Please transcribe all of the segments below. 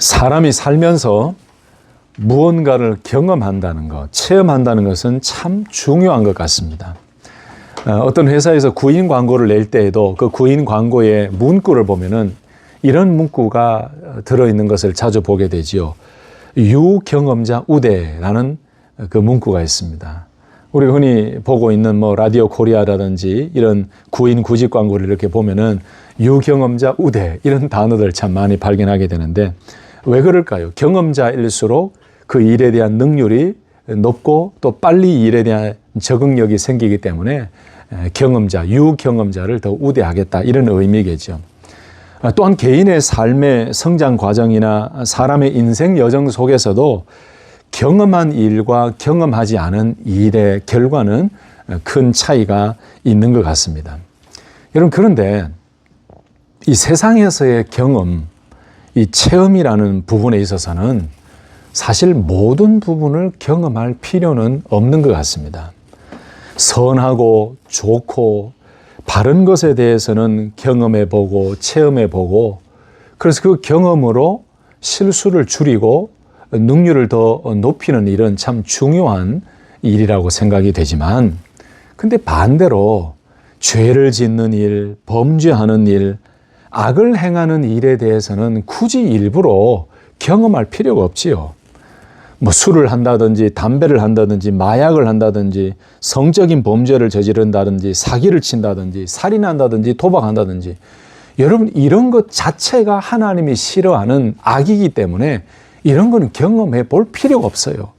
사람이 살면서 무언가를 경험한다는 것, 체험한다는 것은 참 중요한 것 같습니다. 어떤 회사에서 구인 광고를 낼 때에도 그 구인 광고의 문구를 보면은 이런 문구가 들어있는 것을 자주 보게 되지요. 유경험자 우대라는 그 문구가 있습니다. 우리 흔히 보고 있는 라디오 코리아라든지 이런 구인 구직 광고를 이렇게 보면은 유경험자 우대 이런 단어들 참 많이 발견하게 되는데 왜 그럴까요? 경험자일수록 그 일에 대한 능률이 높고 또 빨리 일에 대한 적응력이 생기기 때문에 경험자, 유경험자를 더 우대하겠다 이런 의미겠죠. 또한 개인의 삶의 성장 과정이나 사람의 인생 여정 속에서도 경험한 일과 경험하지 않은 일의 결과는 큰 차이가 있는 것 같습니다. 여러분, 그런데 이 세상에서의 경험, 이 체험이라는 부분에 있어서는 사실 모든 부분을 경험할 필요는 없는 것 같습니다. 선하고 좋고 바른 것에 대해서는 경험해보고 체험해보고 그래서 그 경험으로 실수를 줄이고 능률을 더 높이는 일은 참 중요한 일이라고 생각이 되지만 근데 반대로 죄를 짓는 일, 범죄하는 일, 악을 행하는 일에 대해서는 굳이 일부러 경험할 필요가 없지요. 술을 한다든지 담배를 한다든지 마약을 한다든지 성적인 범죄를 저지른다든지 사기를 친다든지 살인한다든지 도박한다든지 여러분 이런 것 자체가 하나님이 싫어하는 악이기 때문에 이런 거는 경험해 볼 필요가 없어요.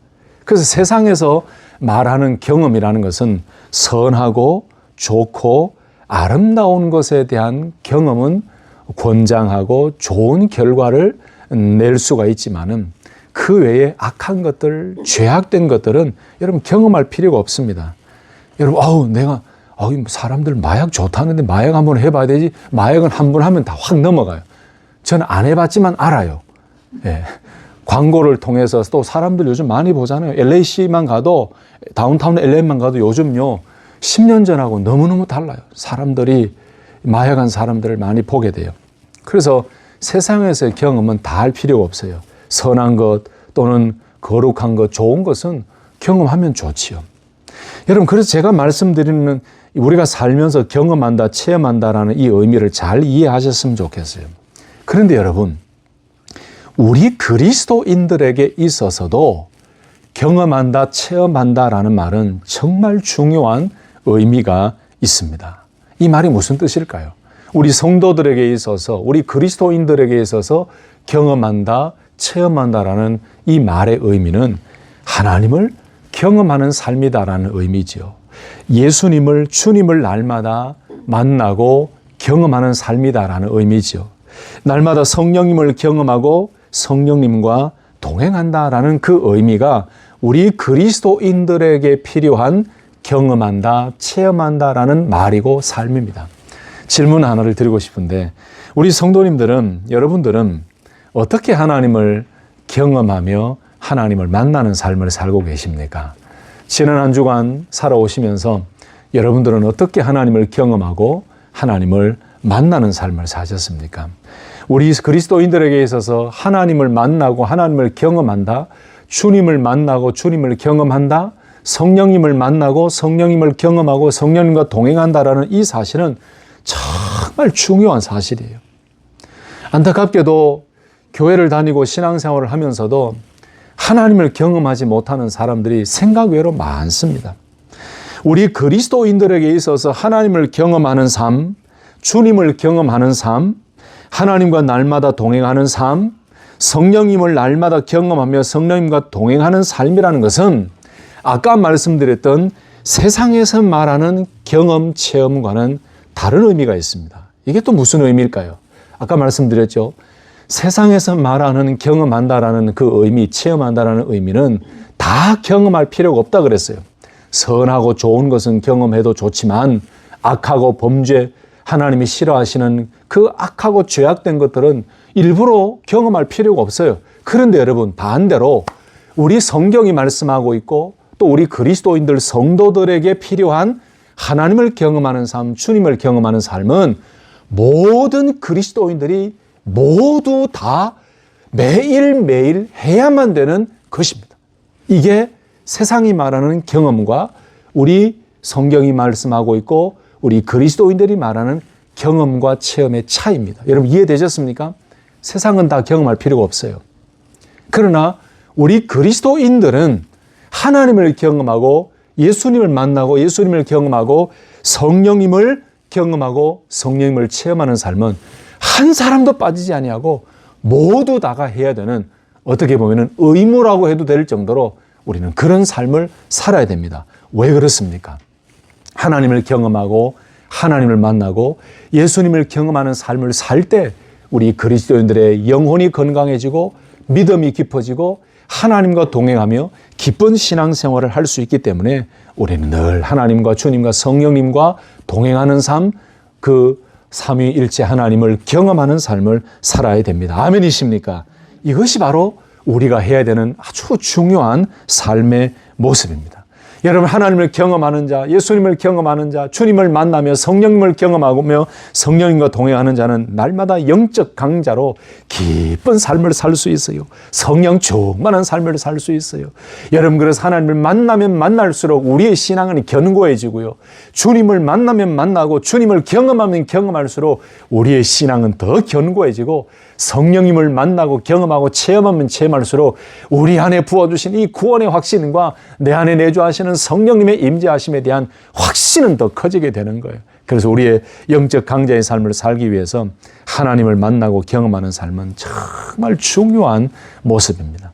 그래서 세상에서 말하는 경험이라는 것은 선하고 좋고 아름다운 것에 대한 경험은 권장하고 좋은 결과를 낼 수가 있지만은 그 외에 악한 것들, 죄악된 것들은 여러분 경험할 필요가 없습니다. 여러분, 내가 사람들 마약 좋다는데 마약 한번 해봐야 되지. 마약은 한번 하면 다 확 넘어가요. 저는 안 해봤지만 알아요. 예. 광고를 통해서 또 사람들 요즘 많이 보잖아요. LAC만 가도 다운타운 LA만 가도 요즘요 10년 전하고 너무너무 달라요. 사람들이 마약한 사람들을 많이 보게 돼요. 그래서 세상에서의 경험은 다 할 필요가 없어요. 선한 것 또는 거룩한 것, 좋은 것은 경험하면 좋지요. 여러분, 그래서 제가 말씀드리는 우리가 살면서 경험한다, 체험한다라는 이 의미를 잘 이해하셨으면 좋겠어요. 그런데 여러분, 우리 그리스도인들에게 있어서도 경험한다, 체험한다라는 말은 정말 중요한 의미가 있습니다. 이 말이 무슨 뜻일까요? 우리 성도들에게 있어서, 우리 그리스도인들에게 있어서 경험한다, 체험한다라는 이 말의 의미는 하나님을 경험하는 삶이다라는 의미지요. 예수님을, 주님을 날마다 만나고 경험하는 삶이다라는 의미지요. 날마다 성령님을 경험하고 성령님과 동행한다라는 그 의미가 우리 그리스도인들에게 필요한 경험한다, 체험한다라는 말이고 삶입니다. 질문 하나를 드리고 싶은데 우리 성도님들은, 여러분들은 어떻게 하나님을 경험하며 하나님을 만나는 삶을 살고 계십니까? 지난 한 주간 살아오시면서 여러분들은 어떻게 하나님을 경험하고 하나님을 만나는 삶을 사셨습니까? 우리 그리스도인들에게 있어서 하나님을 만나고 하나님을 경험한다, 주님을 만나고 주님을 경험한다, 성령님을 만나고 성령님을 경험하고 성령님과 동행한다라는 이 사실은 정말 중요한 사실이에요. 안타깝게도 교회를 다니고 신앙생활을 하면서도 하나님을 경험하지 못하는 사람들이 생각 외로 많습니다. 우리 그리스도인들에게 있어서 하나님을 경험하는 삶, 주님을 경험하는 삶, 하나님과 날마다 동행하는 삶, 성령님을 날마다 경험하며 성령님과 동행하는 삶이라는 것은 아까 말씀드렸던 세상에서 말하는 경험, 체험과는 다른 의미가 있습니다. 이게 또 무슨 의미일까요? 아까 말씀드렸죠. 세상에서 말하는 경험한다라는 그 의미, 체험한다라는 의미는 다 경험할 필요가 없다 그랬어요. 선하고 좋은 것은 경험해도 좋지만 악하고 범죄, 하나님이 싫어하시는 그 악하고 죄악된 것들은 일부러 경험할 필요가 없어요. 그런데 여러분, 반대로 우리 성경이 말씀하고 있고 또 우리 그리스도인들 성도들에게 필요한 하나님을 경험하는 삶, 주님을 경험하는 삶은 모든 그리스도인들이 모두 다 매일매일 해야만 되는 것입니다. 이게 세상이 말하는 경험과 우리 성경이 말씀하고 있고 우리 그리스도인들이 말하는 경험과 체험의 차이입니다. 여러분 이해되셨습니까? 세상은 다 경험할 필요가 없어요. 그러나 우리 그리스도인들은 하나님을 경험하고 예수님을 만나고 예수님을 경험하고 성령님을 경험하고 성령님을 체험하는 삶은 한 사람도 빠지지 아니하고 모두 다가 해야 되는, 어떻게 보면 의무라고 해도 될 정도로 우리는 그런 삶을 살아야 됩니다. 왜 그렇습니까? 하나님을 경험하고 하나님을 만나고 예수님을 경험하는 삶을 살 때 우리 그리스도인들의 영혼이 건강해지고 믿음이 깊어지고 하나님과 동행하며 기쁜 신앙생활을 할 수 있기 때문에 우리는 늘 하나님과 주님과 성령님과 동행하는 삶, 그 삼위일체 하나님을 경험하는 삶을 살아야 됩니다. 아멘이십니까? 이것이 바로 우리가 해야 되는 아주 중요한 삶의 모습입니다. 여러분, 하나님을 경험하는 자, 예수님을 경험하는 자, 주님을 만나며 성령님을 경험하며 성령님과 동행하는 자는 날마다 영적 강자로 기쁜 삶을 살 수 있어요. 성령 충만한 삶을 살 수 있어요. 여러분, 그래서 하나님을 만나면 만날수록 우리의 신앙은 견고해지고요. 주님을 만나면 만나고 주님을 경험하면 경험할수록 우리의 신앙은 더 견고해지고 성령님을 만나고 경험하고 체험하면 체험할수록 우리 안에 부어주신 이 구원의 확신과 내 안에 내주하시는 성령님의 임재하심에 대한 확신은 더 커지게 되는 거예요. 그래서 우리의 영적 강자의 삶을 살기 위해서 하나님을 만나고 경험하는 삶은 정말 중요한 모습입니다.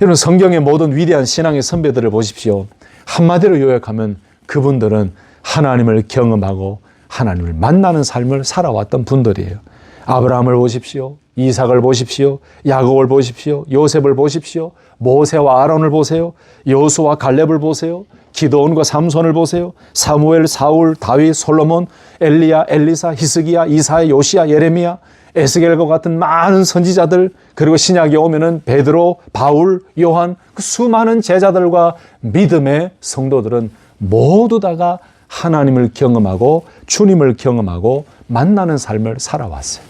여러분, 성경의 모든 위대한 신앙의 선배들을 보십시오. 한마디로 요약하면 그분들은 하나님을 경험하고 하나님을 만나는 삶을 살아왔던 분들이에요. 아브라함을 보십시오. 이삭을 보십시오. 야곱을 보십시오. 요셉을 보십시오. 모세와 아론을 보세요. 여호수아와 갈렙을 보세요. 기드온과 삼손을 보세요. 사무엘, 사울, 다윗, 솔로몬, 엘리야, 엘리사, 히스기야, 이사야, 요시야, 예레미야, 에스겔과 같은 많은 선지자들, 그리고 신약에 오면은 베드로, 바울, 요한, 그 수많은 제자들과 믿음의 성도들은 모두 다가 하나님을 경험하고 주님을 경험하고 만나는 삶을 살아왔어요.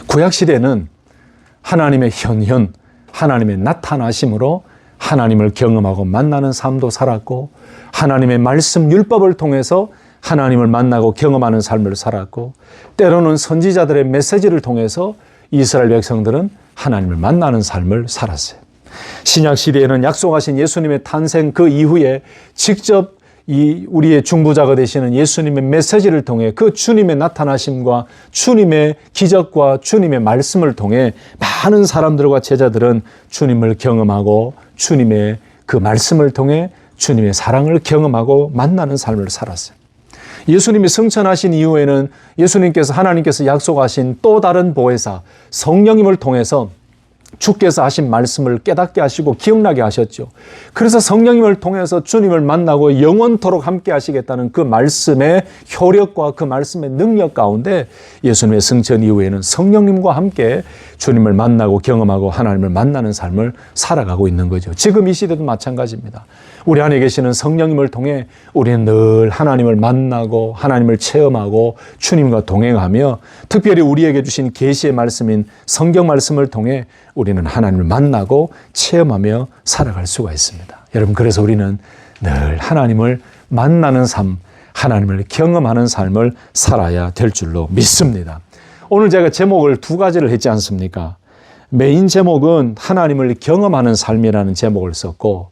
구약시대는 하나님의 현현, 하나님의 나타나심으로 하나님을 경험하고 만나는 삶도 살았고, 하나님의 말씀 율법을 통해서 하나님을 만나고 경험하는 삶을 살았고, 때로는 선지자들의 메시지를 통해서 이스라엘 백성들은 하나님을 만나는 삶을 살았어요. 신약시대에는 약속하신 예수님의 탄생 그 이후에 직접 우리의 중보자가 되시는 예수님의 메시지를 통해 그 주님의 나타나심과 주님의 기적과 주님의 말씀을 통해 많은 사람들과 제자들은 주님을 경험하고 주님의 그 말씀을 통해 주님의 사랑을 경험하고 만나는 삶을 살았어요. 예수님이 승천하신 이후에는 하나님께서 약속하신 또 다른 보혜사 성령님을 통해서 주께서 하신 말씀을 깨닫게 하시고 기억나게 하셨죠. 그래서 성령님을 통해서 주님을 만나고 영원토록 함께 하시겠다는 그 말씀의 효력과 그 말씀의 능력 가운데 예수님의 승천 이후에는 성령님과 함께 주님을 만나고 경험하고 하나님을 만나는 삶을 살아가고 있는 거죠. 지금 이 시대도 마찬가지입니다. 우리 안에 계시는 성령님을 통해 우리는 늘 하나님을 만나고 하나님을 체험하고 주님과 동행하며 특별히 우리에게 주신 계시의 말씀인 성경 말씀을 통해 우리는 하나님을 만나고 체험하며 살아갈 수가 있습니다. 여러분, 그래서 우리는 늘 하나님을 만나는 삶, 하나님을 경험하는 삶을 살아야 될 줄로 믿습니다. 오늘 제가 제목을 두 가지를 했지 않습니까? 메인 제목은 하나님을 경험하는 삶이라는 제목을 썼고,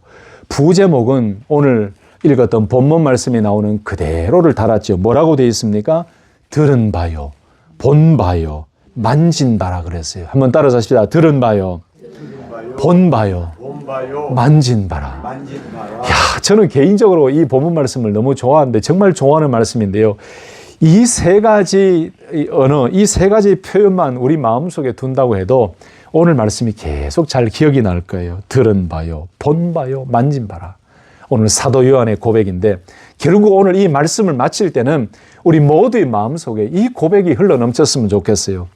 부제목은 오늘 읽었던 본문 말씀이 나오는 그대로를 달았죠. 뭐라고 되어 있습니까? 들은 바요, 본 바요, 만진 바라 그랬어요. 한번 따라서 하십시다. 들은 바요, 본 바요, 만진 바라. 야, 저는 개인적으로 이 본문 말씀을 너무 좋아하는데, 정말 좋아하는 말씀인데요. 이 세 가지 언어, 이 세 가지 표현만 우리 마음속에 둔다고 해도 오늘 말씀이 계속 잘 기억이 날 거예요. 들은 바요, 본 바요, 만진 바라. 오늘 사도 요한의 고백인데, 결국 오늘 이 말씀을 마칠 때는 우리 모두의 마음속에 이 고백이 흘러넘쳤으면 좋겠어요.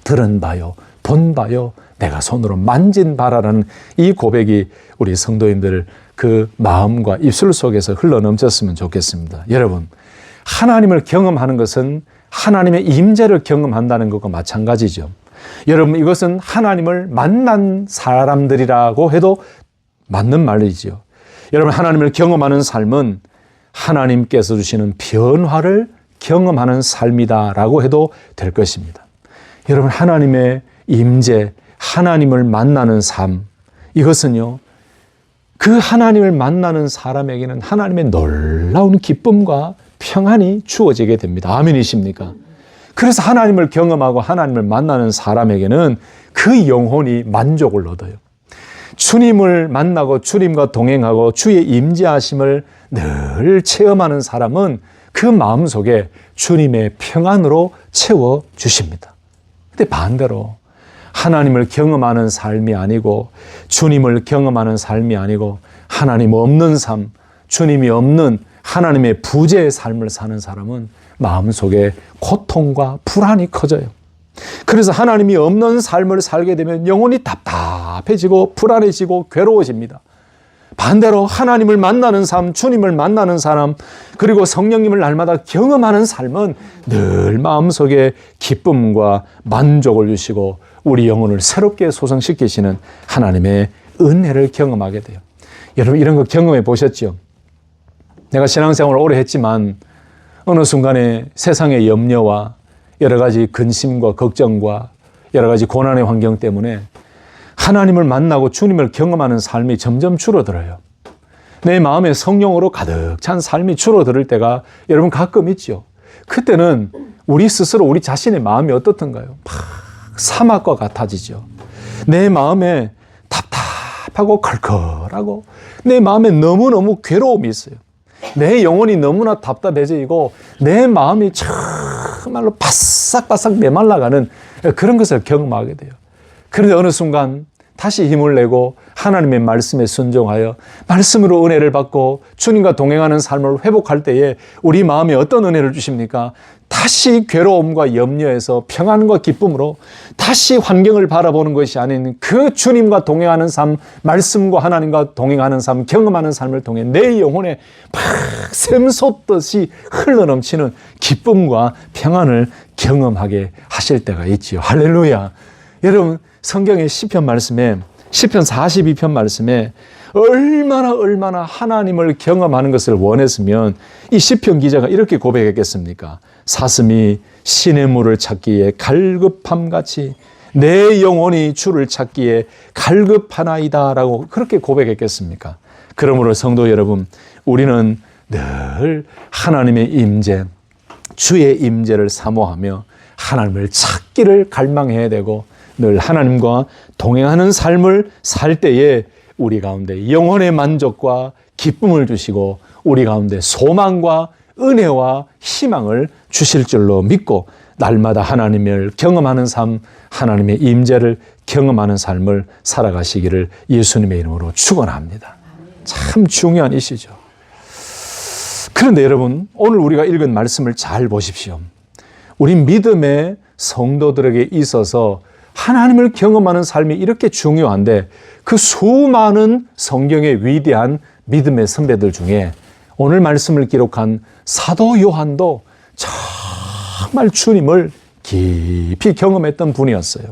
들은 바요, 본 바요, 내가 손으로 만진 바라라는 이 고백이 우리 성도님들 그 마음과 입술 속에서 흘러넘쳤으면 좋겠습니다. 여러분, 하나님을 경험하는 것은 하나님의 임재를 경험한다는 것과 마찬가지죠. 여러분, 이것은 하나님을 만난 사람들이라고 해도 맞는 말이지요. 여러분, 하나님을 경험하는 삶은 하나님께서 주시는 변화를 경험하는 삶이다라고 해도 될 것입니다. 여러분, 하나님의 임재, 하나님을 만나는 삶, 이것은요, 그 하나님을 만나는 사람에게는 하나님의 놀라운 기쁨과 평안이 주어지게 됩니다. 아멘이십니까? 그래서 하나님을 경험하고 하나님을 만나는 사람에게는 그 영혼이 만족을 얻어요. 주님을 만나고 주님과 동행하고 주의 임재하심을 늘 체험하는 사람은 그 마음속에 주님의 평안으로 채워주십니다. 근데 반대로 하나님을 경험하는 삶이 아니고 주님을 경험하는 삶이 아니고 하나님 없는 삶, 주님이 없는 하나님의 부재의 삶을 사는 사람은 마음속에 고통과 불안이 커져요. 그래서 하나님이 없는 삶을 살게 되면 영혼이 답답해지고 불안해지고 괴로워집니다. 반대로 하나님을 만나는 삶, 주님을 만나는 사람, 그리고 성령님을 날마다 경험하는 삶은 늘 마음속에 기쁨과 만족을 주시고 우리 영혼을 새롭게 소성시키시는 하나님의 은혜를 경험하게 돼요. 여러분, 이런 거 경험해 보셨죠? 내가 신앙생활을 오래 했지만 어느 순간에 세상의 염려와 여러 가지 근심과 걱정과 여러 가지 고난의 환경 때문에 하나님을 만나고 주님을 경험하는 삶이 점점 줄어들어요. 내 마음에 성령으로 가득 찬 삶이 줄어들 때가 여러분 가끔 있죠. 그때는 우리 스스로 우리 자신의 마음이 어떻던가요? 막 사막과 같아지죠. 내 마음에 답답하고 컬컬하고 내 마음에 너무너무 괴로움이 있어요. 내 영혼이 너무나 답답해지고 내 마음이 정말로 바싹바싹 메말라가는 그런 것을 경험하게 돼요. 그런데 어느 순간 다시 힘을 내고 하나님의 말씀에 순종하여 말씀으로 은혜를 받고 주님과 동행하는 삶을 회복할 때에 우리 마음에 어떤 은혜를 주십니까? 다시 괴로움과 염려에서 평안과 기쁨으로 다시 환경을 바라보는 것이 아닌 그 주님과 동행하는 삶, 말씀과 하나님과 동행하는 삶, 경험하는 삶을 통해 내 영혼에 막 샘솟듯이 흘러넘치는 기쁨과 평안을 경험하게 하실 때가 있지요. 할렐루야. 여러분, 성경의 시편 말씀에 시편 42편 말씀에 얼마나 하나님을 경험하는 것을 원했으면 이 시편 기자가 이렇게 고백했겠습니까? 사슴이 시냇물을 찾기에 갈급함같이 내 영혼이 주를 찾기에 갈급하나이다 라고 그렇게 고백했겠습니까? 그러므로 성도 여러분, 우리는 늘 하나님의 임재, 주의 임재를 사모하며 하나님을 찾기를 갈망해야 되고 늘 하나님과 동행하는 삶을 살 때에 우리 가운데 영혼의 만족과 기쁨을 주시고 우리 가운데 소망과 은혜와 희망을 주실 줄로 믿고 날마다 하나님을 경험하는 삶, 하나님의 임재를 경험하는 삶을 살아가시기를 예수님의 이름으로 축원합니다. 참 중요한 이슈죠. 그런데 여러분, 오늘 우리가 읽은 말씀을 잘 보십시오. 우리 믿음의 성도들에게 있어서 하나님을 경험하는 삶이 이렇게 중요한데 그 수많은 성경의 위대한 믿음의 선배들 중에 오늘 말씀을 기록한 사도 요한도 정말 주님을 깊이 경험했던 분이었어요.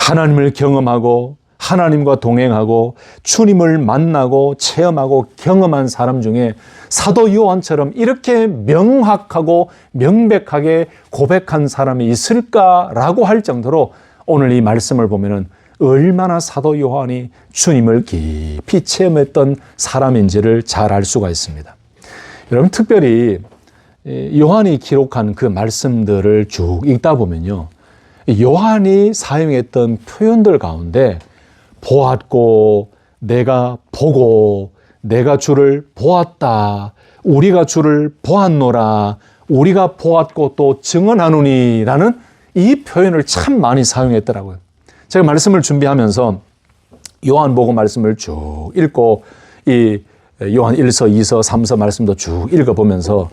하나님을 경험하고 하나님과 동행하고 주님을 만나고 체험하고 경험한 사람 중에 사도 요한처럼 이렇게 명확하고 명백하게 고백한 사람이 있을까라고 할 정도로 오늘 이 말씀을 보면은 얼마나 사도 요한이 주님을 깊이 체험했던 사람인지를 잘 알 수가 있습니다. 여러분, 특별히 요한이 기록한 그 말씀들을 쭉 읽다 보면요, 요한이 사용했던 표현들 가운데 보았고, 내가 보고, 내가 주를 보았다, 우리가 주를 보았노라, 우리가 보았고 또 증언하노니 라는 이 표현을 참 많이 사용했더라고요. 제가 말씀을 준비하면서 요한복음 말씀을 쭉 읽고 이 요한 1서, 2서, 3서 말씀도 쭉 읽어보면서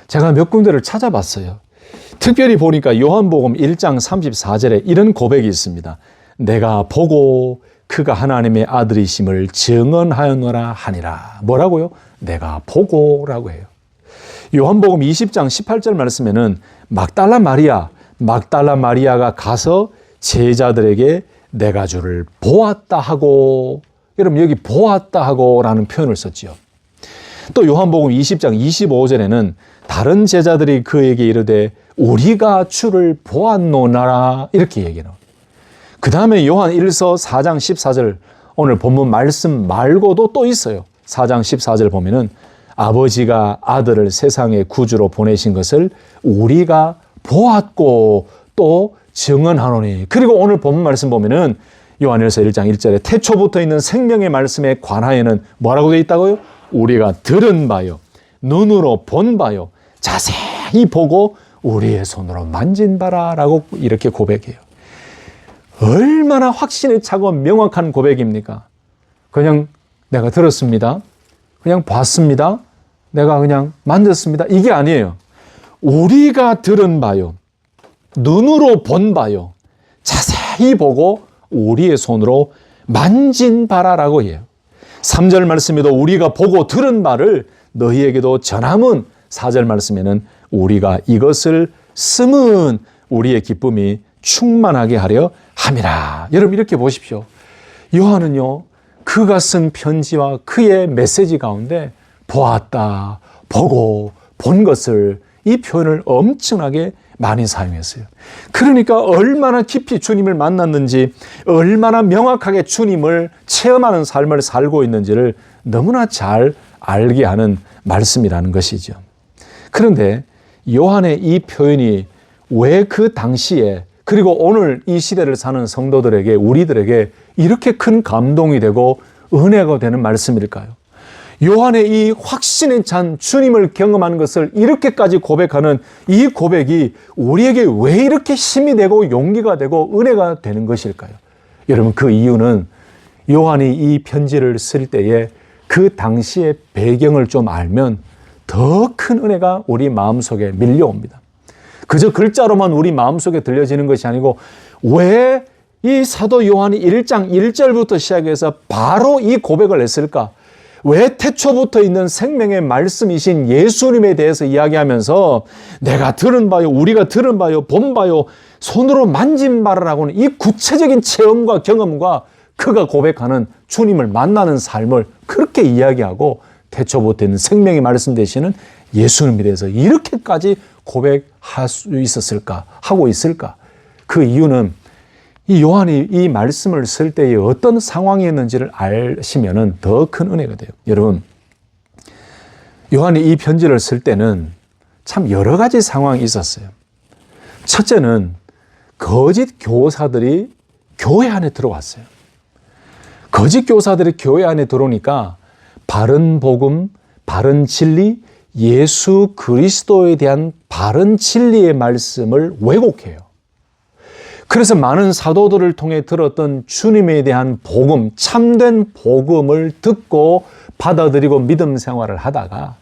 제가 몇 군데를 찾아봤어요. 특별히 보니까 요한복음 1장 34절에 이런 고백이 있습니다. 내가 보고 그가 하나님의 아들이심을 증언하였노라 하니라. 뭐라고요? 내가 보고라고 해요. 요한복음 20장 18절 말씀에는 막달라 마리아가 가서 제자들에게 내가 주를 보았다 하고, 여러분 여기 보았다 하고 라는 표현을 썼지요. 또 요한복음 20장 25절에는 다른 제자들이 그에게 이르되 우리가 주를 보았노나라 이렇게 얘기해요. 그 다음에 요한 1서 4장 14절 오늘 본문 말씀 말고도 또 있어요. 4장 14절 보면은 아버지가 아들을 세상의 구주로 보내신 것을 우리가 보았고 또 증언하노니. 그리고 오늘 본문 말씀 보면은 요한일서 1장 1절에 태초부터 있는 생명의 말씀에 관하여는 뭐라고 되어 있다고요? 우리가 들은 바요, 눈으로 본 바요, 자세히 보고 우리의 손으로 만진 바라라고 이렇게 고백해요. 얼마나 확신에 차고 명확한 고백입니까? 그냥 내가 들었습니다. 그냥 봤습니다. 내가 그냥 만졌습니다. 이게 아니에요. 우리가 들은 바요, 눈으로 본 바요, 자세히 보고 우리의 손으로 만진 바라라고 해요. 3절 말씀에도 우리가 보고 들은 바를 너희에게도 전함은 4절 말씀에는 우리가 이것을 쓰면 우리의 기쁨이 충만하게 하려 함이라. 여러분 이렇게 보십시오. 요한은요, 그가 쓴 편지와 그의 메시지 가운데 보았다, 보고, 본 것을 이 표현을 엄청나게 많이 사용했어요. 그러니까 얼마나 깊이 주님을 만났는지, 얼마나 명확하게 주님을 체험하는 삶을 살고 있는지를 너무나 잘 알게 하는 말씀이라는 것이죠. 그런데 요한의 이 표현이 왜 그 당시에 그리고 오늘 이 시대를 사는 성도들에게, 우리들에게 이렇게 큰 감동이 되고 은혜가 되는 말씀일까요? 요한의 이 확신에 찬 주님을 경험하는 것을 이렇게까지 고백하는 이 고백이 우리에게 왜 이렇게 힘이 되고 용기가 되고 은혜가 되는 것일까요? 여러분 그 이유는 요한이 이 편지를 쓸 때에 그 당시의 배경을 좀 알면 더 큰 은혜가 우리 마음속에 밀려옵니다. 그저 글자로만 우리 마음속에 들려지는 것이 아니고 왜 이 사도 요한이 1장 1절부터 시작해서 바로 이 고백을 했을까? 왜 태초부터 있는 생명의 말씀이신 예수님에 대해서 이야기하면서 내가 들은 바요, 우리가 들은 바요, 본 바요, 손으로 만진 바라라고는 이 구체적인 체험과 경험과 그가 고백하는 주님을 만나는 삶을 그렇게 이야기하고 태초부터 있는 생명의 말씀 되시는 예수님에 대해서 이렇게까지 고백할 수 있었을까, 하고 있을까? 그 이유는 이 요한이 이 말씀을 쓸 때에 어떤 상황이었는지를 아시면 더 큰 은혜가 돼요. 여러분, 요한이 이 편지를 쓸 때는 참 여러 가지 상황이 있었어요. 첫째는 거짓 교사들이 교회 안에 들어왔어요. 거짓 교사들이 교회 안에 들어오니까 바른 복음, 바른 진리, 예수 그리스도에 대한 바른 진리의 말씀을 왜곡해요. 그래서 많은 사도들을 통해 들었던 주님에 대한 복음, 참된 복음을 듣고 받아들이고 믿음 생활을 하다가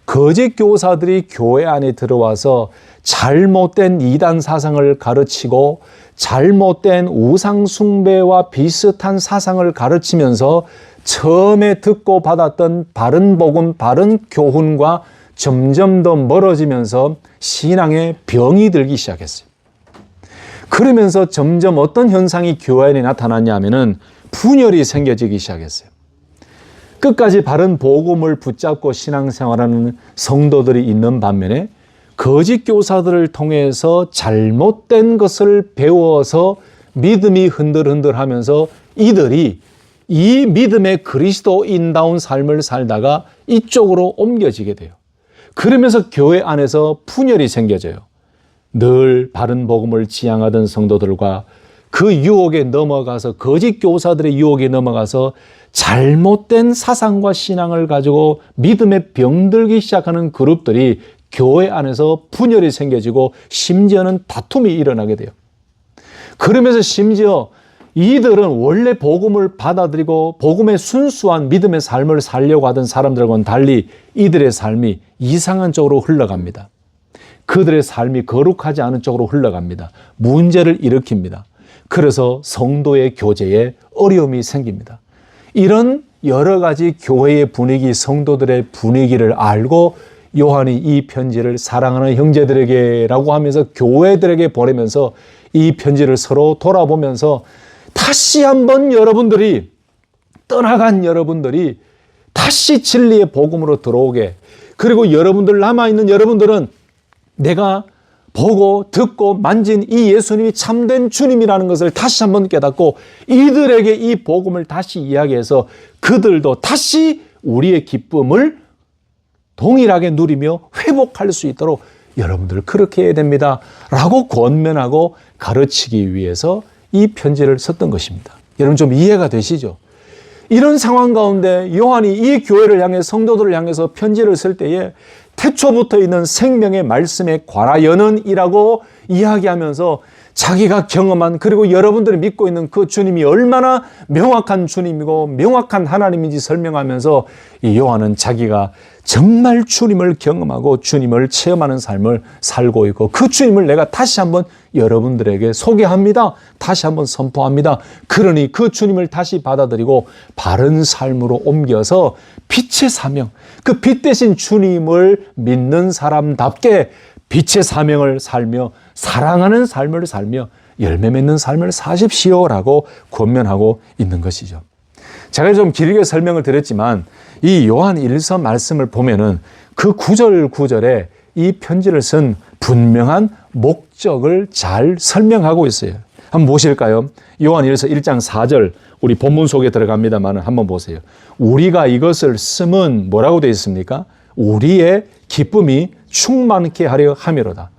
거짓 교사들이 교회 안에 들어와서 잘못된 이단 사상을 가르치고 잘못된 우상 숭배와 비슷한 사상을 가르치면서 처음에 듣고 받았던 바른 복음, 바른 교훈과 점점 더 멀어지면서 신앙에 병이 들기 시작했어요. 그러면서 점점 어떤 현상이 교회 안에 나타났냐 하면은 분열이 생겨지기 시작했어요. 끝까지 바른 복음을 붙잡고 신앙생활하는 성도들이 있는 반면에 거짓 교사들을 통해서 잘못된 것을 배워서 믿음이 흔들흔들하면서 이들이 이 믿음의 그리스도인다운 삶을 살다가 이쪽으로 옮겨지게 돼요. 그러면서 교회 안에서 분열이 생겨져요. 늘 바른 복음을 지향하던 성도들과 그 유혹에 넘어가서 거짓 교사들의 유혹에 넘어가서 잘못된 사상과 신앙을 가지고 믿음에 병들기 시작하는 그룹들이 교회 안에서 분열이 생겨지고 심지어는 다툼이 일어나게 돼요. 그러면서 심지어 이들은 원래 복음을 받아들이고 복음의 순수한 믿음의 삶을 살려고 하던 사람들과는 달리 이들의 삶이 이상한 쪽으로 흘러갑니다. 그들의 삶이 거룩하지 않은 쪽으로 흘러갑니다. 문제를 일으킵니다. 그래서 성도의 교제에 어려움이 생깁니다. 이런 여러 가지 교회의 분위기, 성도들의 분위기를 알고 요한이 이 편지를 사랑하는 형제들에게라고 하면서 교회들에게 보내면서 이 편지를 서로 돌아보면서 다시 한번 여러분들이, 떠나간 여러분들이 다시 진리의 복음으로 들어오게, 그리고 여러분들, 남아있는 여러분들은 내가 보고 듣고 만진 이 예수님이 참된 주님이라는 것을 다시 한번 깨닫고 이들에게 이 복음을 다시 이야기해서 그들도 다시 우리의 기쁨을 동일하게 누리며 회복할 수 있도록 여러분들 그렇게 해야 됩니다 라고 권면하고 가르치기 위해서 이 편지를 썼던 것입니다. 여러분 좀 이해가 되시죠? 이런 상황 가운데 요한이 이 교회를 향해, 성도들을 향해서 편지를 쓸 때에 태초부터 있는 생명의 말씀의 괄화연언이라고 이야기하면서 자기가 경험한, 그리고 여러분들이 믿고 있는 그 주님이 얼마나 명확한 주님이고 명확한 하나님인지 설명하면서 이 요한은 자기가 정말 주님을 경험하고 주님을 체험하는 삶을 살고 있고 그 주님을 내가 다시 한번 여러분들에게 소개합니다. 다시 한번 선포합니다. 그러니 그 주님을 다시 받아들이고 바른 삶으로 옮겨서 빛의 사명, 그 빛 대신 주님을 믿는 사람답게 빛의 사명을 살며 사랑하는 삶을 살며 열매 맺는 삶을 사십시오라고 권면하고 있는 것이죠. 제가 좀 길게 설명을 드렸지만 이 요한 1서 말씀을 보면은 그 구절구절에 이 편지를 쓴 분명한 목적을 잘 설명하고 있어요. 한번 보실까요? 요한 1서 1장 4절, 우리 본문 속에 들어갑니다만 한번 보세요. 우리가 이것을 쓰면 뭐라고 되어 있습니까? 우리의 기쁨이 충만케 하려 함이로다.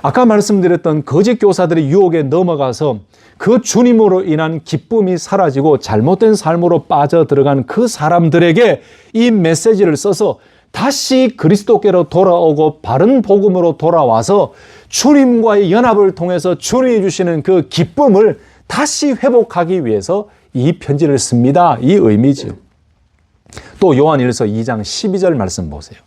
아까 말씀드렸던 거짓 교사들의 유혹에 넘어가서 그 주님으로 인한 기쁨이 사라지고 잘못된 삶으로 빠져들어간 그 사람들에게 이 메시지를 써서 다시 그리스도께로 돌아오고 바른 복음으로 돌아와서 주님과의 연합을 통해서 주님이 주시는 그 기쁨을 다시 회복하기 위해서 이 편지를 씁니다. 이 의미죠. 또 요한일서 2장 12절 말씀 보세요.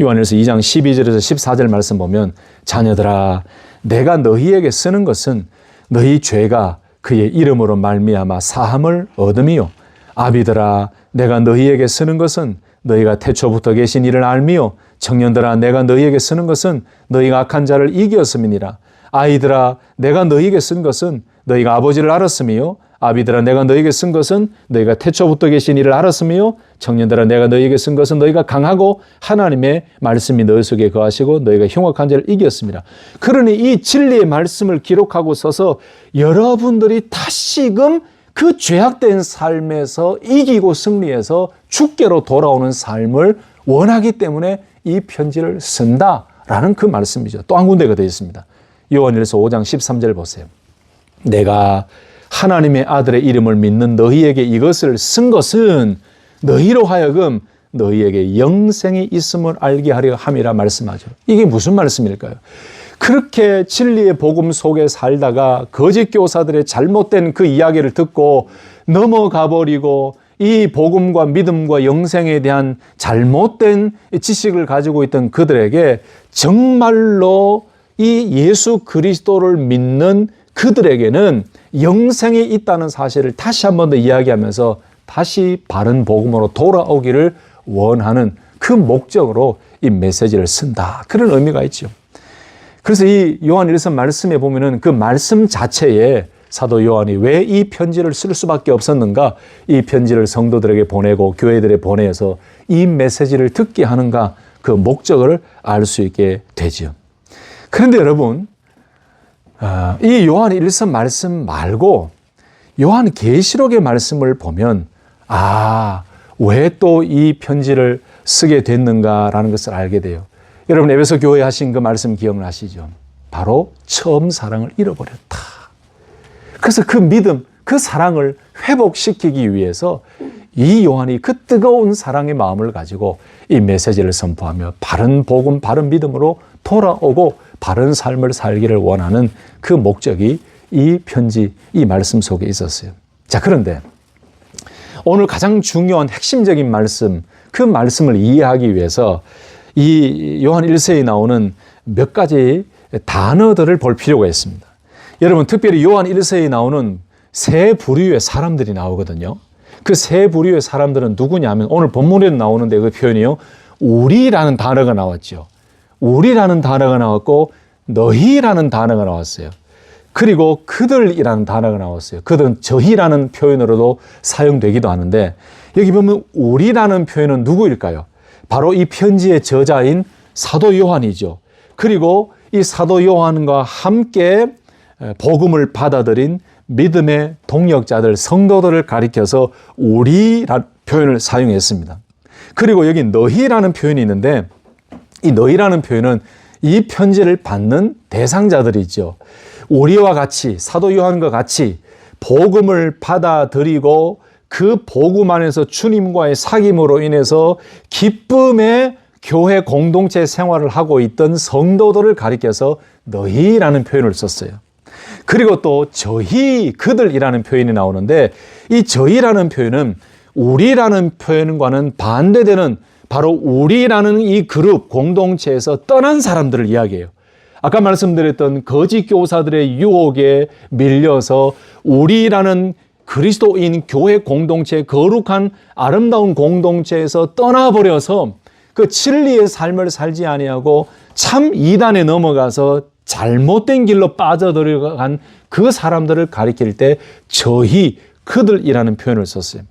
요한일서 2장 12절에서 14절 말씀 보면 자녀들아 내가 너희에게 쓰는 것은 너희 죄가 그의 이름으로 말미암아 사함을 얻음이요 아비들아 내가 너희에게 쓰는 것은 너희가 태초부터 계신 이를 알미요 청년들아 내가 너희에게 쓰는 것은 너희가 악한 자를 이기었음이니라 아이들아 내가 너희에게 쓴 것은 너희가 아버지를 알았음이요 아비들아 내가 너희에게 쓴 것은 너희가 태초부터 계신 이를 알았으며 청년들아 내가 너희에게 쓴 것은 너희가 강하고 하나님의 말씀이 너희 속에 거하시고 너희가 흉악한 자를 이겼습니다. 그러니 이 진리의 말씀을 기록하고 써서 여러분들이 다시금 그 죄악된 삶에서 이기고 승리해서 주께로 돌아오는 삶을 원하기 때문에 이 편지를 쓴다라는 그 말씀이죠. 또 한 군데가 되어 있습니다. 요한일서 5장 13절 보세요. 내가 하나님의 아들의 이름을 믿는 너희에게 이것을 쓴 것은 너희로 하여금 너희에게 영생이 있음을 알게 하려 함이라 말씀하죠. 이게 무슨 말씀일까요? 그렇게 진리의 복음 속에 살다가 거짓 교사들의 잘못된 그 이야기를 듣고 넘어가 버리고 이 복음과 믿음과 영생에 대한 잘못된 지식을 가지고 있던 그들에게 정말로 이 예수 그리스도를 믿는 그들에게는 영생이 있다는 사실을 다시 한 번 더 이야기하면서 다시 바른 복음으로 돌아오기를 원하는 그 목적으로 이 메시지를 쓴다. 그런 의미가 있죠. 그래서 이 요한 1서 말씀에 보면은 그 말씀 자체에 사도 요한이 왜 이 편지를 쓸 수밖에 없었는가? 이 편지를 성도들에게 보내고 교회들에 보내서 이 메시지를 듣게 하는가? 그 목적을 알 수 있게 되죠. 그런데 여러분, 이 요한 1서 말씀 말고 요한 계시록의 말씀을 보면 왜 또 이 편지를 쓰게 됐는가라는 것을 알게 돼요. 여러분 에베소 교회 하신 그 말씀 기억나시죠? 바로 처음 사랑을 잃어버렸다. 그래서 그 믿음, 그 사랑을 회복시키기 위해서 이 요한이 그 뜨거운 사랑의 마음을 가지고 이 메시지를 선포하며 바른 복음, 바른 믿음으로 돌아오고 바른 삶을 살기를 원하는 그 목적이 이 편지, 이 말씀 속에 있었어요. 자, 그런데 오늘 가장 중요한 핵심적인 말씀, 그 말씀을 이해하기 위해서 이 요한 1서에 나오는 몇 가지 단어들을 볼 필요가 있습니다. 여러분, 특별히 요한 1서에 나오는 세 부류의 사람들이 나오거든요. 그 세 부류의 사람들은 누구냐면 오늘 본문에도 나오는데 그 표현이요. 우리라는 단어가 나왔죠. 우리라는 단어가 나왔고 너희라는 단어가 나왔어요. 그리고 그들이라는 단어가 나왔어요. 그들은 저희라는 표현으로도 사용되기도 하는데 여기 보면 우리라는 표현은 누구일까요? 바로 이 편지의 저자인 사도 요한이죠. 그리고 이 사도 요한과 함께 복음을 받아들인 믿음의 동역자들, 성도들을 가리켜서 우리라는 표현을 사용했습니다. 그리고 여기 너희라는 표현이 있는데 이 너희라는 표현은 이 편지를 받는 대상자들이죠. 우리와 같이, 사도 요한과 같이 복음을 받아들이고 그 복음 안에서 주님과의 사귐으로 인해서 기쁨의 교회 공동체 생활을 하고 있던 성도들을 가리켜서 너희라는 표현을 썼어요. 그리고 또 저희, 그들이라는 표현이 나오는데 이 저희라는 표현은 우리라는 표현과는 반대되는 바로 우리라는 이 그룹 공동체에서 떠난 사람들을 이야기해요. 아까 말씀드렸던 거짓 교사들의 유혹에 밀려서 우리라는 그리스도인 교회 공동체, 거룩한 아름다운 공동체에서 떠나버려서 그 진리의 삶을 살지 아니하고 참 이단에 넘어가서 잘못된 길로 빠져들어간 그 사람들을 가리킬 때 저희, 그들이라는 표현을 썼어요.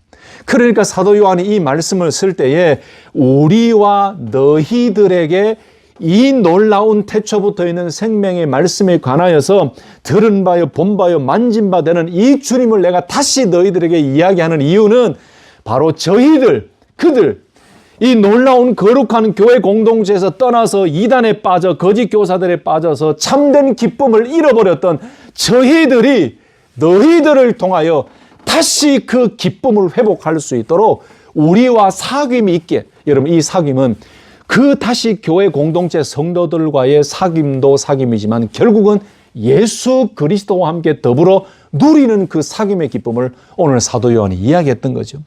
그러니까 사도 요한이 이 말씀을 쓸 때에 우리와 너희들에게 이 놀라운 태초부터 있는 생명의 말씀에 관하여서 들은 바요, 본 바요, 만진 바 되는 이 주님을 내가 다시 너희들에게 이야기하는 이유는 바로 저희들, 그들, 이 놀라운 거룩한 교회 공동체에서 떠나서 이단에 빠져 거짓 교사들에 빠져서 참된 기쁨을 잃어버렸던 저희들이 너희들을 통하여 다시 그 기쁨을 회복할 수 있도록 우리와 사귐이 있게, 여러분 이 사귐은 그 다시 교회 공동체 성도들과의 사귐도 사귐이지만 결국은 예수 그리스도와 함께 더불어 누리는 그 사귐의 기쁨을 오늘 사도 요한이 이야기했던 거죠.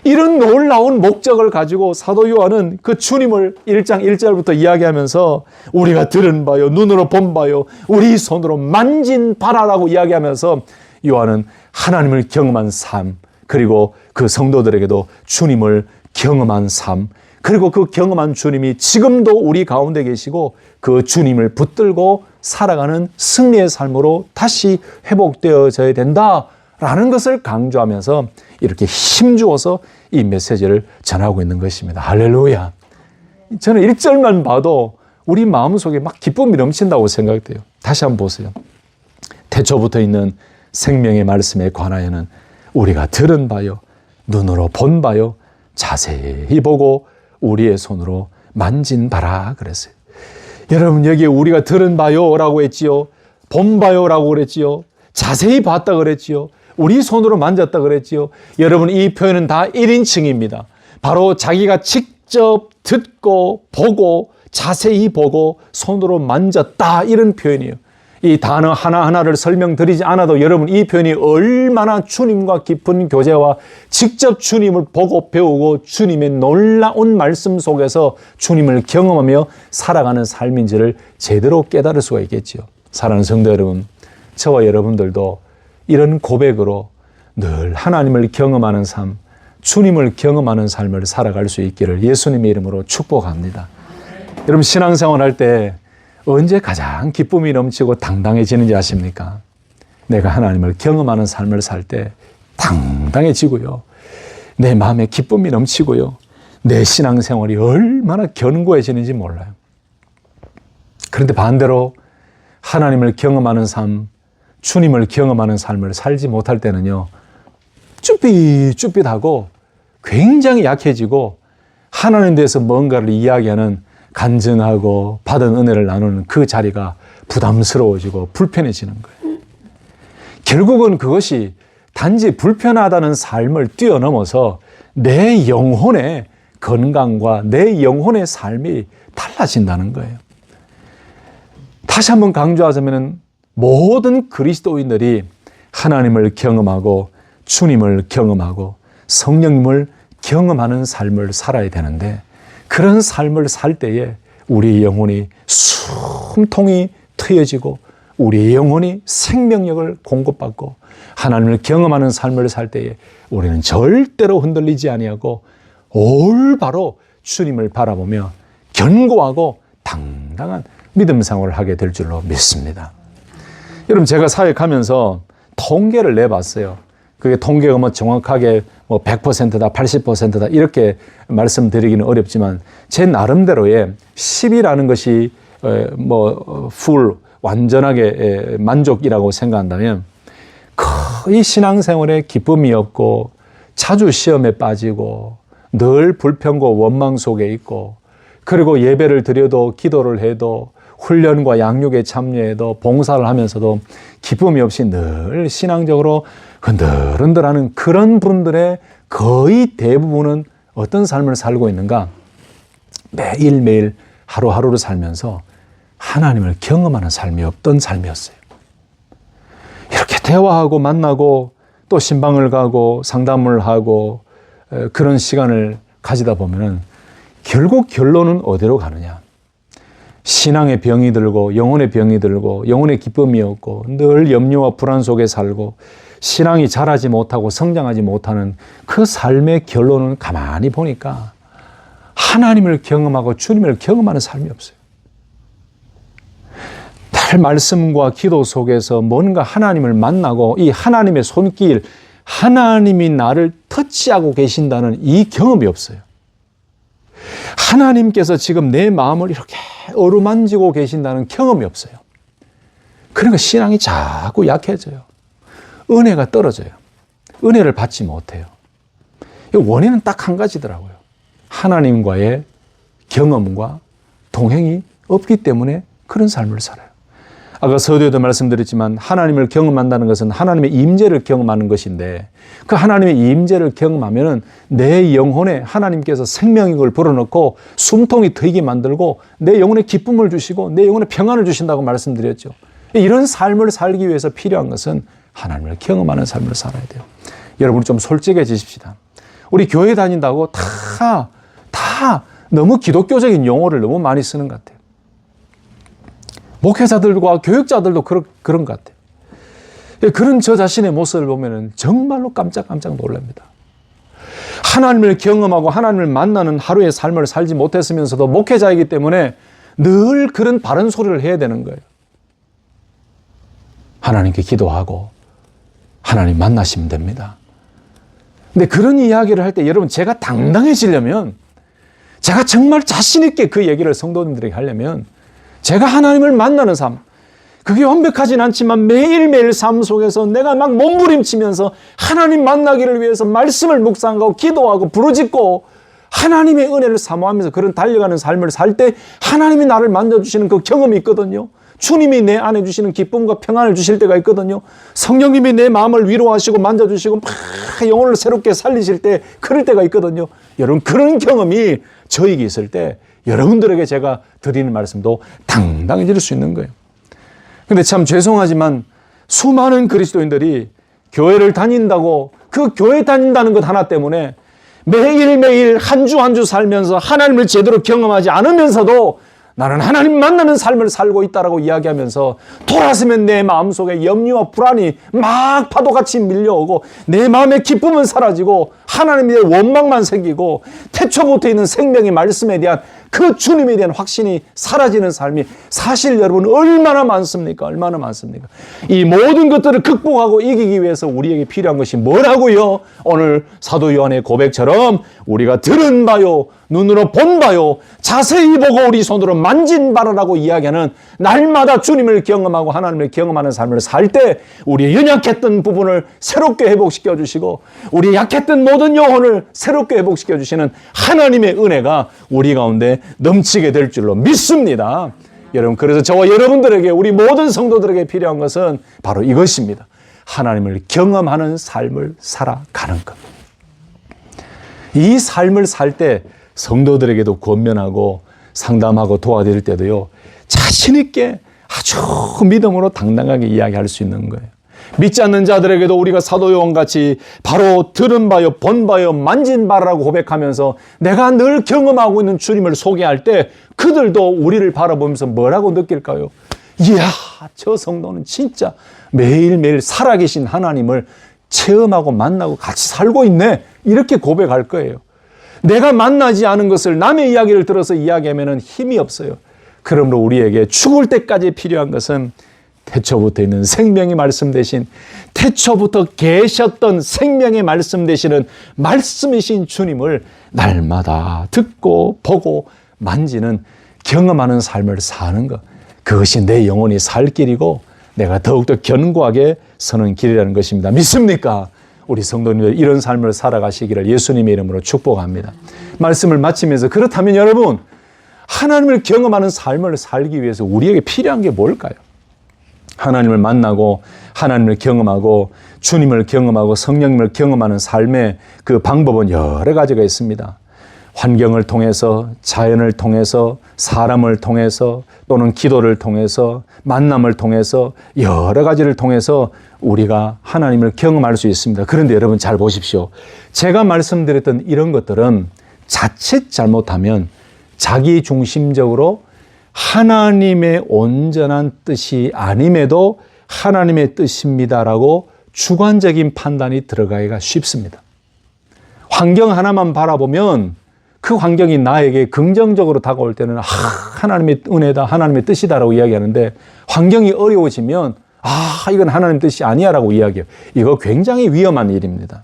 이런 놀라운 목적을 가지고 사도 요한은 그 주님을 1장 1절부터 이야기하면서 우리가 들은 바요, 눈으로 본 바요, 우리 손으로 만진 바라라고 이야기하면서 요한은 하나님을 경험한 삶, 그리고 그 성도들에게도 주님을 경험한 삶, 그리고 그 경험한 주님이 지금도 우리 가운데 계시고 그 주님을 붙들고 살아가는 승리의 삶으로 다시 회복되어져야 된다라는 것을 강조하면서 이렇게 힘주어서 이 메시지를 전하고 있는 것입니다. 할렐루야. 저는 1절만 봐도 우리 마음속에 막 기쁨이 넘친다고 생각돼요. 다시 한번 보세요. 태초부터 있는 생명의 말씀에 관하여는 우리가 들은 바요, 눈으로 본 바요, 자세히 보고 우리의 손으로 만진 바라 그랬어요. 여러분 여기에 우리가 들은 바요라고 했지요. 본 바요라고 그랬지요. 자세히 봤다 그랬지요. 우리 손으로 만졌다 그랬지요. 여러분 이 표현은 다 1인칭입니다. 바로 자기가 직접 듣고 보고 자세히 보고 손으로 만졌다 이런 표현이에요. 이 단어 하나하나를 설명드리지 않아도 여러분 이 표현이 얼마나 주님과 깊은 교제와 직접 주님을 보고 배우고 주님의 놀라운 말씀 속에서 주님을 경험하며 살아가는 삶인지를 제대로 깨달을 수가 있겠죠. 사랑하는 성도 여러분, 저와 여러분들도 이런 고백으로 늘 하나님을 경험하는 삶, 주님을 경험하는 삶을 살아갈 수 있기를 예수님의 이름으로 축복합니다. 여러분 신앙생활 할 때 언제 가장 기쁨이 넘치고 당당해지는지 아십니까? 내가 하나님을 경험하는 삶을 살 때 당당해지고요. 내 마음에 기쁨이 넘치고요. 내 신앙생활이 얼마나 견고해지는지 몰라요. 그런데 반대로 하나님을 경험하는 삶, 주님을 경험하는 삶을 살지 못할 때는요. 쭈삣쭈삣하고 굉장히 약해지고 하나님에 대해서 뭔가를 이야기하는 간증하고 받은 은혜를 나누는 그 자리가 부담스러워지고 불편해지는 거예요. 결국은 그것이 단지 불편하다는 삶을 뛰어넘어서 내 영혼의 건강과 내 영혼의 삶이 달라진다는 거예요. 다시 한번 강조하자면 모든 그리스도인들이 하나님을 경험하고 주님을 경험하고 성령님을 경험하는 삶을 살아야 되는데 그런 삶을 살 때에 우리의 영혼이 숨통이 트여지고 우리의 영혼이 생명력을 공급받고 하나님을 경험하는 삶을 살 때에 우리는 절대로 흔들리지 아니하고 올바로 주님을 바라보며 견고하고 당당한 믿음 생활을 하게 될 줄로 믿습니다. 여러분, 제가 사역하면서 통계를 내봤어요. 그게 통계가 뭐 정확하게 뭐 100%다, 80%다 이렇게 말씀드리기는 어렵지만 제 나름대로의 10이라는 것이 완전하게 만족이라고 생각한다면 거의 신앙생활에 기쁨이 없고 자주 시험에 빠지고 늘 불평과 원망 속에 있고, 그리고 예배를 드려도 기도를 해도 훈련과 양육에 참여해도 봉사를 하면서도 기쁨이 없이 늘 신앙적으로 흔들흔들하는 그런 분들의 거의 대부분은 어떤 삶을 살고 있는가? 매일매일 하루하루를 살면서 하나님을 경험하는 삶이 없던 삶이었어요. 이렇게 대화하고 만나고 또 신방을 가고 상담을 하고 그런 시간을 가지다 보면은 결국 결론은 어디로 가느냐? 신앙의 병이 들고 영혼의 병이 들고 영혼의 기쁨이 없고 늘 염려와 불안 속에 살고 신앙이 자라지 못하고 성장하지 못하는 그 삶의 결론은 가만히 보니까 하나님을 경험하고 주님을 경험하는 삶이 없어요. 늘 말씀과 기도 속에서 뭔가 하나님을 만나고 이 하나님의 손길, 하나님이 나를 터치하고 계신다는 이 경험이 없어요. 하나님께서 지금 내 마음을 이렇게 어루만지고 계신다는 경험이 없어요. 그러니까 신앙이 자꾸 약해져요. 은혜가 떨어져요. 은혜를 받지 못해요. 원인은 딱 한 가지더라고요. 하나님과의 경험과 동행이 없기 때문에 그런 삶을 살아요. 아까 서두에도 말씀드렸지만 하나님을 경험한다는 것은 하나님의 임재를 경험하는 것인데, 그 하나님의 임재를 경험하면은 내 영혼에 하나님께서 생명력을 불어넣고 숨통이 트이게 만들고 내 영혼에 기쁨을 주시고 내 영혼에 평안을 주신다고 말씀드렸죠. 이런 삶을 살기 위해서 필요한 것은 하나님을 경험하는 삶을 살아야 돼요. 여러분 좀 솔직해지십시다. 우리 교회 다닌다고 다 너무 기독교적인 용어를 너무 많이 쓰는 것 같아요. 목회자들과 교육자들도 그런 것 같아요. 그런 저 자신의 모습을 보면 정말로 깜짝깜짝 놀랍니다. 하나님을 경험하고 하나님을 만나는 하루의 삶을 살지 못했으면서도 목회자이기 때문에 늘 그런 바른 소리를 해야 되는 거예요. 하나님께 기도하고 하나님 만나시면 됩니다. 근데 그런 이야기를 할 때 여러분, 제가 당당해지려면, 제가 정말 자신 있게 그 얘기를 성도님들에게 하려면 제가 하나님을 만나는 삶, 그게 완벽하진 않지만 매일매일 삶 속에서 내가 막 몸부림치면서 하나님 만나기를 위해서 말씀을 묵상하고 기도하고 부르짖고 하나님의 은혜를 사모하면서 그런 달려가는 삶을 살 때 하나님이 나를 만져주시는 그 경험이 있거든요. 주님이 내 안에 주시는 기쁨과 평안을 주실 때가 있거든요. 성령님이 내 마음을 위로하시고 만져주시고 막 영혼을 새롭게 살리실 때 그럴 때가 있거든요. 여러분, 그런 경험이 저에게 있을 때 여러분들에게 제가 드리는 말씀도 당당해질 수 있는 거예요. 근데 참 죄송하지만 수많은 그리스도인들이 교회를 다닌다고 그 교회 다닌다는 것 하나 때문에 매일매일 한 주 한 주 살면서 하나님을 제대로 경험하지 않으면서도 나는 하나님 만나는 삶을 살고 있다라고 이야기하면서 돌아서면 내 마음속에 염려와 불안이 막 파도같이 밀려오고 내 마음의 기쁨은 사라지고 하나님에 대한 원망만 생기고 태초부터 있는 생명의 말씀에 대한 그 주님에 대한 확신이 사라지는 삶이 사실 여러분 얼마나 많습니까? 얼마나 많습니까? 이 모든 것들을 극복하고 이기기 위해서 우리에게 필요한 것이 뭐라고요? 오늘 사도 요한의 고백처럼 우리가 들은 바요, 눈으로 본 바요, 자세히 보고 우리 손으로 만진 바라라고 이야기하는 날마다 주님을 경험하고 하나님을 경험하는 삶을 살 때 우리의 연약했던 부분을 새롭게 회복시켜 주시고 우리 약했던 모든 영혼을 새롭게 회복시켜 주시는 하나님의 은혜가 우리 가운데 넘치게 될 줄로 믿습니다. 여러분, 그래서 저와 여러분들에게, 우리 모든 성도들에게 필요한 것은 바로 이것입니다. 하나님을 경험하는 삶을 살아가는 것. 이 삶을 살 때 성도들에게도 권면하고 상담하고 도와드릴 때도요, 자신 있게 아주 믿음으로 당당하게 이야기할 수 있는 거예요. 믿지 않는 자들에게도 우리가 사도 요한같이 바로 들은 바요, 본 바요, 만진 바라고 고백하면서 내가 늘 경험하고 있는 주님을 소개할 때 그들도 우리를 바라보면서 뭐라고 느낄까요? 이야, 저 성도는 진짜 매일매일 살아계신 하나님을 체험하고 만나고 같이 살고 있네, 이렇게 고백할 거예요. 내가 만나지 않은 것을 남의 이야기를 들어서 이야기하면 힘이 없어요. 그러므로 우리에게 죽을 때까지 필요한 것은 태초부터 있는 생명의 말씀 대신 태초부터 계셨던 생명의 말씀 되시는 말씀이신 주님을 날마다 듣고 보고 만지는 경험하는 삶을 사는 것, 그것이 내 영혼이 살 길이고 내가 더욱더 견고하게 서는 길이라는 것입니다. 믿습니까? 우리 성도님들 이런 삶을 살아가시기를 예수님의 이름으로 축복합니다. 말씀을 마치면서 그렇다면 여러분, 하나님을 경험하는 삶을 살기 위해서 우리에게 필요한 게 뭘까요? 하나님을 만나고 하나님을 경험하고 주님을 경험하고 성령님을 경험하는 삶의 그 방법은 여러 가지가 있습니다. 환경을 통해서, 자연을 통해서, 사람을 통해서, 또는 기도를 통해서, 만남을 통해서, 여러 가지를 통해서 우리가 하나님을 경험할 수 있습니다. 그런데 여러분 잘 보십시오. 제가 말씀드렸던 이런 것들은 자칫 잘못하면 자기 중심적으로 하나님의 온전한 뜻이 아님에도 하나님의 뜻입니다라고 주관적인 판단이 들어가기가 쉽습니다. 환경 하나만 바라보면 그 환경이 나에게 긍정적으로 다가올 때는 하나님의 은혜다, 하나님의 뜻이다라고 이야기하는데, 환경이 어려워지면 이건 하나님의 뜻이 아니야라고 이야기해요. 이거 굉장히 위험한 일입니다.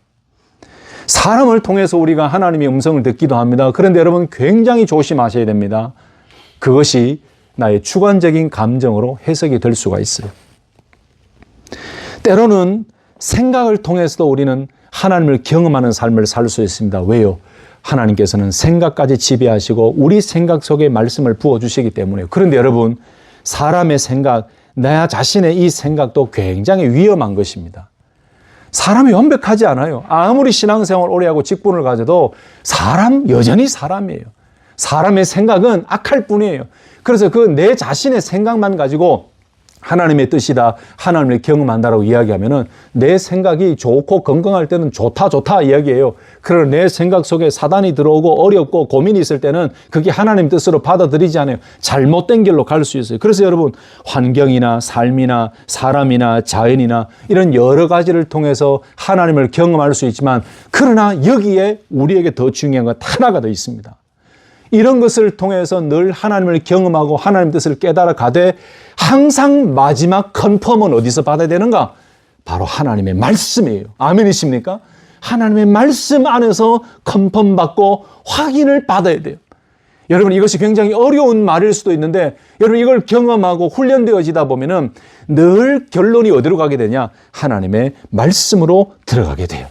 사람을 통해서 우리가 하나님의 음성을 듣기도 합니다. 그런데 여러분 굉장히 조심하셔야 됩니다. 그것이 나의 주관적인 감정으로 해석이 될 수가 있어요. 때로는 생각을 통해서도 우리는 하나님을 경험하는 삶을 살 수 있습니다. 왜요? 하나님께서는 생각까지 지배하시고 우리 생각 속에 말씀을 부어주시기 때문에요. 그런데 여러분, 사람의 생각, 나 자신의 이 생각도 굉장히 위험한 것입니다. 사람이 완벽하지 않아요. 아무리 신앙생활 오래 하고 직분을 가져도 여전히 사람이에요. 사람의 생각은 악할 뿐이에요. 그래서 그 내 자신의 생각만 가지고 하나님의 뜻이다, 하나님을 경험한다라고 이야기하면은 내 생각이 좋고 건강할 때는 좋다 이야기해요. 그러나 내 생각 속에 사단이 들어오고 어렵고 고민이 있을 때는 그게 하나님 뜻으로 받아들이지 않아요. 잘못된 길로 갈 수 있어요. 그래서 여러분, 환경이나 삶이나 사람이나 자연이나 이런 여러 가지를 통해서 하나님을 경험할 수 있지만, 그러나 여기에 우리에게 더 중요한 건 하나가 더 있습니다. 이런 것을 통해서 늘 하나님을 경험하고 하나님 뜻을 깨달아 가되 항상 마지막 컨펌은 어디서 받아야 되는가? 바로 하나님의 말씀이에요. 아멘이십니까? 하나님의 말씀 안에서 컨펌 받고 확인을 받아야 돼요. 여러분, 이것이 굉장히 어려운 말일 수도 있는데, 여러분 이걸 경험하고 훈련되어지다 보면은 늘 결론이 어디로 가게 되냐? 하나님의 말씀으로 들어가게 돼요.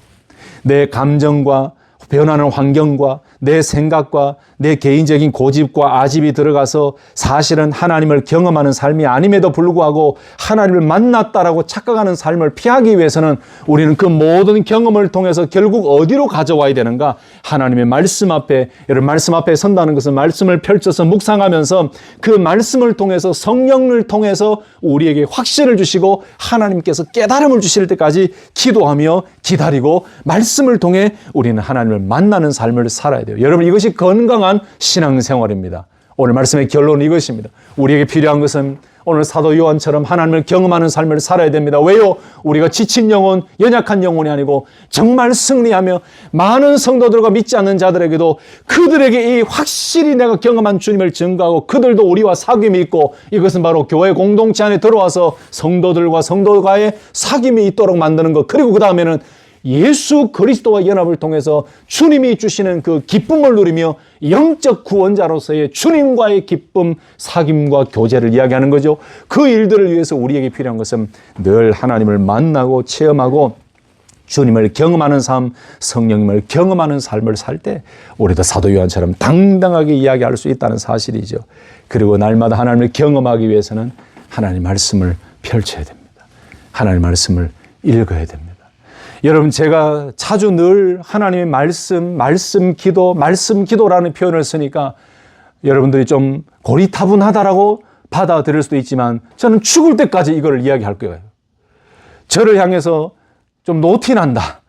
내 감정과 변하는 환경과 내 생각과 내 개인적인 고집과 아집이 들어가서 사실은 하나님을 경험하는 삶이 아님에도 불구하고 하나님을 만났다라고 착각하는 삶을 피하기 위해서는 우리는 그 모든 경험을 통해서 결국 어디로 가져와야 되는가? 하나님의 말씀 앞에, 여러분 말씀 앞에 선다는 것은 말씀을 펼쳐서 묵상하면서 그 말씀을 통해서 성령을 통해서 우리에게 확신을 주시고 하나님께서 깨달음을 주실 때까지 기도하며 기다리고 말씀을 통해 우리는 하나님을 만나는 삶을 살아야 돼요. 여러분, 이것이 건강한 신앙생활입니다. 오늘 말씀의 결론은 이것입니다. 우리에게 필요한 것은 오늘 사도 요한처럼 하나님을 경험하는 삶을 살아야 됩니다. 왜요? 우리가 지친 영혼, 연약한 영혼이 아니고 정말 승리하며 많은 성도들과 믿지 않는 자들에게도 그들에게 이 확실히 내가 경험한 주님을 증거하고 그들도 우리와 사귐이 있고, 이것은 바로 교회 공동체 안에 들어와서 성도들과 성도가의 사귐이 있도록 만드는 것, 그리고 그 다음에는 예수 그리스도와 연합을 통해서 주님이 주시는 그 기쁨을 누리며 영적 구원자로서의 주님과의 기쁨, 사귐과 교제를 이야기하는 거죠. 그 일들을 위해서 우리에게 필요한 것은 늘 하나님을 만나고 체험하고 주님을 경험하는 삶, 성령님을 경험하는 삶을 살 때 우리도 사도 요한처럼 당당하게 이야기할 수 있다는 사실이죠. 그리고 날마다 하나님을 경험하기 위해서는 하나님 말씀을 펼쳐야 됩니다. 하나님 말씀을 읽어야 됩니다. 여러분, 제가 자주 늘 하나님의 말씀 기도라는 표현을 쓰니까 여러분들이 좀 고리타분하다라고 받아들일 수도 있지만, 저는 죽을 때까지 이걸 이야기할 거예요. 저를 향해서 좀 노티난다,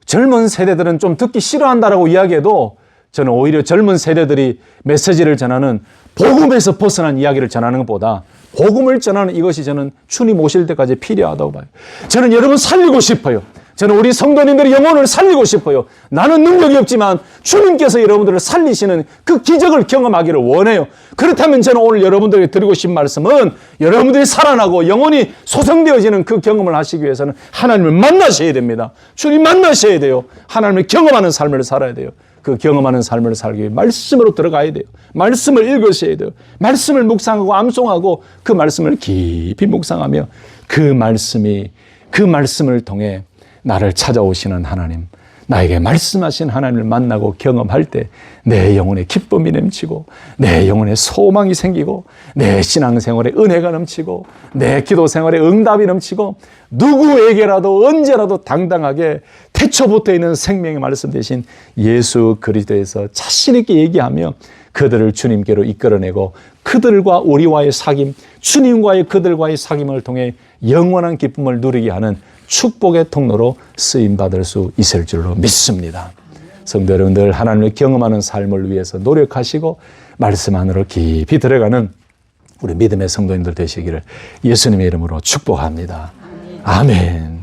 젊은 세대들은 좀 듣기 싫어한다라고 이야기해도 저는 오히려 젊은 세대들이 메시지를 전하는 복음에서 벗어난 이야기를 전하는 것보다 복음을 전하는 이것이 저는 주님 오실 때까지 필요하다고 봐요. 저는 여러분 살리고 싶어요. 저는 우리 성도님들의 영혼을 살리고 싶어요. 나는 능력이 없지만 주님께서 여러분들을 살리시는 그 기적을 경험하기를 원해요. 그렇다면 저는 오늘 여러분들에게 드리고 싶은 말씀은 여러분들이 살아나고 영혼이 소성되어지는 그 경험을 하시기 위해서는 하나님을 만나셔야 됩니다. 주님 만나셔야 돼요. 하나님을 경험하는 삶을 살아야 돼요. 그 경험하는 삶을 살기 위해 말씀으로 들어가야 돼요. 말씀을 읽으셔야 돼요. 말씀을 묵상하고 암송하고 그 말씀을 깊이 묵상하며 그 말씀을 통해 나를 찾아오시는 하나님, 나에게 말씀하신 하나님을 만나고 경험할 때 내 영혼에 기쁨이 넘치고 내 영혼에 소망이 생기고 내 신앙생활에 은혜가 넘치고 내 기도생활에 응답이 넘치고 누구에게라도 언제라도 당당하게 태초부터 있는 생명의 말씀 대신 예수 그리스도에서 자신 있게 얘기하며 그들을 주님께로 이끌어내고 그들과 우리와의 사귐, 주님과의 그들과의 사귐을 통해 영원한 기쁨을 누리게 하는 축복의 통로로 쓰임받을 수 있을 줄로 믿습니다. 성도 여러분들, 하나님을 경험하는 삶을 위해서 노력하시고 말씀 안으로 깊이 들어가는 우리 믿음의 성도님들 되시기를 예수님의 이름으로 축복합니다. 아멘.